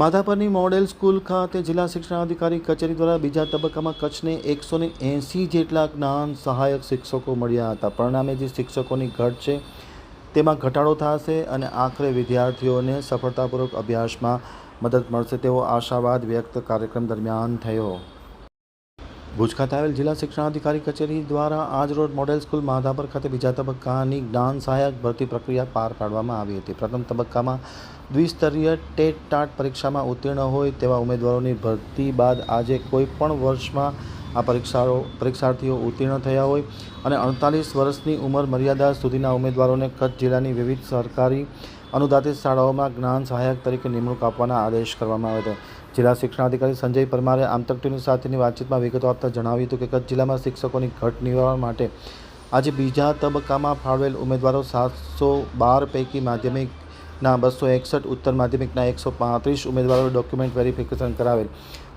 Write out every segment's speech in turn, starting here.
માધાપરની model school ખાતે જિલ્લા શિક્ષણાધિકારી કચેરી દ્વારા બીજા તબક્કામાં કચ્છને 180 જેટલા જ્ઞાન સહાયક શિક્ષકો મળ્યા હતા. પરિણામે જે શિક્ષકોની ઘટ છે તેમાં ઘટાડો થશે અને આખરે વિદ્યાર્થીઓને સફળતાપૂર્વક અભ્યાસમાં મદદ મળશે તેવો આશાવાદ વ્યક્ત કાર્યક્રમ દરમિયાન થયો. ભુજ ખાતે આવેલ જિલ્લા શિક્ષણાધિકારી કચેરી દ્વારા આજરોજ મોડેલ સ્કૂલ માધાપર ખાતે બીજા તબક્કાની જ્ઞાન સહાયક ભરતી પ્રક્રિયા પાર પાડવામાં આવી હતી. પ્રથમ તબક્કામાં દ્વિસ્તરીય ટેટ-ટાટ પરીક્ષામાં ઉત્તીર્ણ હોય તેવા ઉમેદવારોની ભરતી બાદ આજે કોઈ પણ વર્ષમાં આ પરીક્ષાર્થીઓ ઉત્તીર્ણ થયા હોય અને 48 વર્ષની ઉંમર મર્યાદા સુધીના ઉમેદવારોને કચ્છ જિલ્લાની વિવિધ સરકારી અનુદાનિત શાળાઓમાં જ્ઞાન સહાયક તરીકે નિમણૂક આપવાના આદેશ કરવામાં આવ્યા હતા. જિલ્લા શિક્ષણાધિકારી સંજય પરમારે આમતક ટીવી સાથેની વાતચીતમાં વિગતો આપતા જણાવ્યું હતું કે કચ્છ જિલ્લામાં શિક્ષકોની ઘટ નિવારવા માટે આજે બીજા તબક્કામાં ફાળવેલ ઉમેદવારો 712 પૈકી માધ્યમિકના 261, ઉત્તર માધ્યમિકના 135 ઉમેદવારોએ ડોક્યુમેન્ટ વેરિફિકેશન કરાવેલ,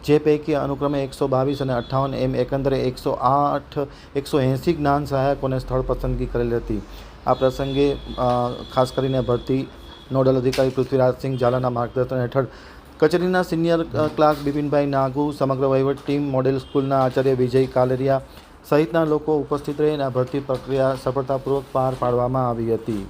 જે પૈકી અનુક્રમે 122 અને 58 એમ એકંદરે 180 જ્ઞાન સહાયકોને સ્થળ પસંદગી કરેલ હતી. આ પ્રસંગે ખાસ કરીને ભરતી નોડલ અધિકારી પૃથ્વીરાજસિંહ ઝાલાના માર્ગદર્શન હેઠળ કચેરીના સિનિયર ક્લાર્ક બિપિનભાઈ નાગુ, સમગ્ર વહીવટ ટીમ, મોડેલ સ્કૂલના આચાર્ય વિજય કાલરિયા સહિતના લોકો ઉપસ્થિત રહીને આ ભરતી પ્રક્રિયા સફળતાપૂર્વક પાર પાડવામાં આવી હતી.